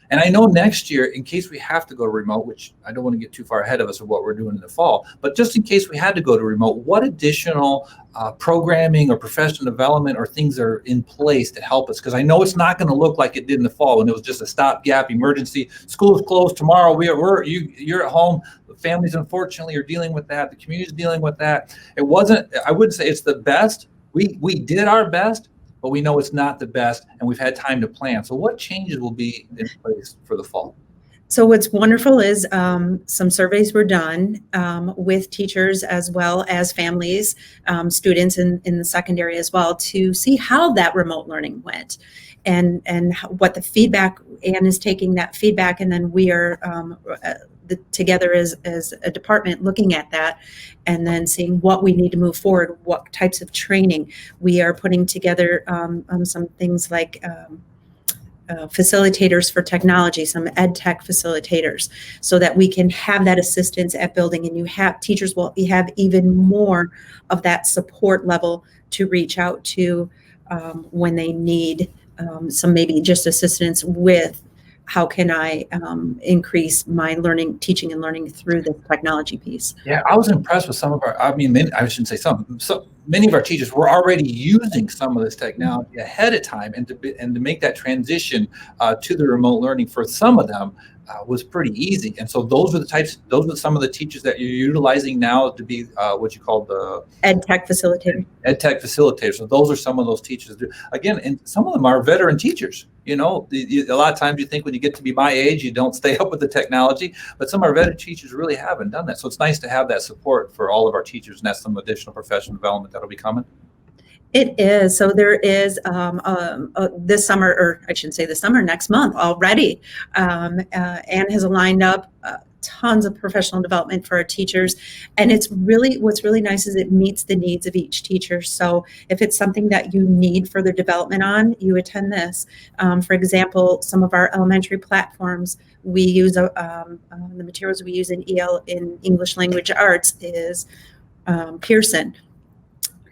And I know next year, in case we have to go to remote, which I don't want to get too far ahead of us of what we're doing in the fall, but just in case we had to go to remote, what additional programming or professional development or things are in place to help us? Because I know it's not going to look like it did in the fall when it was just a stopgap emergency. School is closed tomorrow. You're at home. Families, unfortunately, are dealing with that. The community is dealing with that. It wasn't, I wouldn't say it's the best. We did our best, but we know it's not the best, and we've had time to plan. So what changes will be in place for the fall? So what's wonderful is some surveys were done with teachers as well as families, students in the secondary as well, to see how that remote learning went and what the feedback. Anne is taking that feedback, and then we are together as a department looking at that and then seeing what we need to move forward, what types of training. We are putting together some things like facilitators for technology, some ed tech facilitators, so that we can have that assistance at building, and teachers will have even more of that support level to reach out to when they need some maybe just assistance with how can I increase my teaching and learning through the technology piece. Yeah, I was impressed with some of our, I shouldn't say some, many of our teachers were already using some of this technology ahead of time, and to make that transition to the remote learning for some of them was pretty easy. And so those are some of the teachers that you're utilizing now to be what you call the ed tech facilitator. Ed tech facilitators. So those are some of those teachers. Again, and some of them are veteran teachers. A lot of times you think when you get to be my age, you don't stay up with the technology, but some of our veteran teachers really haven't done that. So it's nice to have that support for all of our teachers, and that's some additional professional development that'll be coming. It is. So there is this summer, or I shouldn't say this summer, next month already. Anne has lined up tons of professional development for our teachers. And what's really nice is it meets the needs of each teacher. So if it's something that you need further development on, you attend this. For example, some of our elementary platforms, we use the materials we use in English Language Arts is Pearson.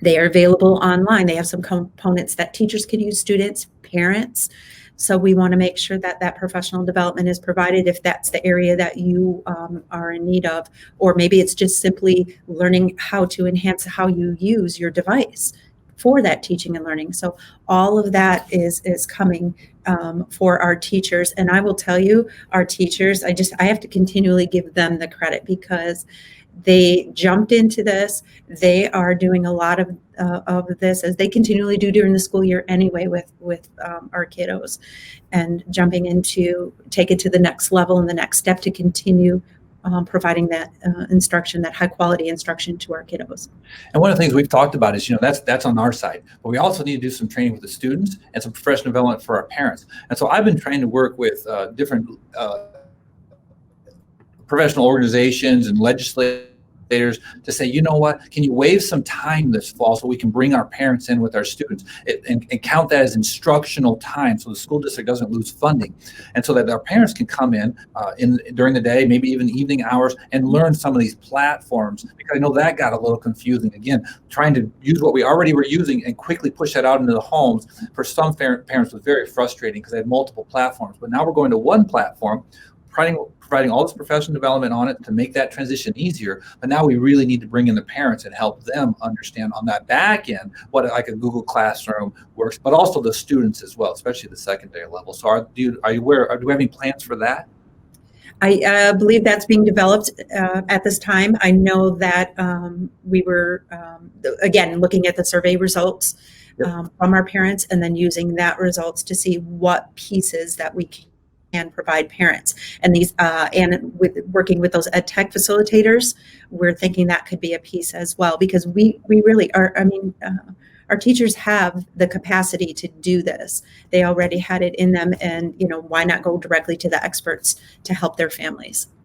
They are available online. They have some components that teachers can use, students, parents. So we want to make sure that that professional development is provided if that's the area that you are in need of, or maybe it's just simply learning how to enhance how you use your device for that teaching and learning. So all of that is coming for our teachers. And I will tell you, our teachers, I have to continually give them the credit because they jumped into this. They are doing a lot of this, as they continually do during the school year anyway, with our kiddos, and jumping into take it to the next level and the next step to continue providing that instruction, that high quality instruction to our kiddos. And one of the things we've talked about is, that's on our side, but we also need to do some training with the students and some professional development for our parents. And so I've been trying to work with different professional organizations and legislators to say, you know what, can you waive some time this fall so we can bring our parents in with our students and count that as instructional time so the school district doesn't lose funding, and so that our parents can come in during the day, maybe even evening hours, and learn some of these platforms, because I know that got a little confusing. Again, trying to use what we already were using and quickly push that out into the homes for some parents was very frustrating because they had multiple platforms. But now we're going to one platform, providing all this professional development on it to make that transition easier. But now we really need to bring in the parents and help them understand on that back end what like a Google Classroom works, but also the students as well, especially the secondary level. So do you have any plans for that? I believe that's being developed at this time. I know that we were, again, looking at the survey results from our parents and then using that results to see what pieces that we can provide parents. And these working with those ed tech facilitators, we're thinking that could be a piece as well, because we really are, our teachers have the capacity to do this. They already had it in them, and why not go directly to the experts to help their families?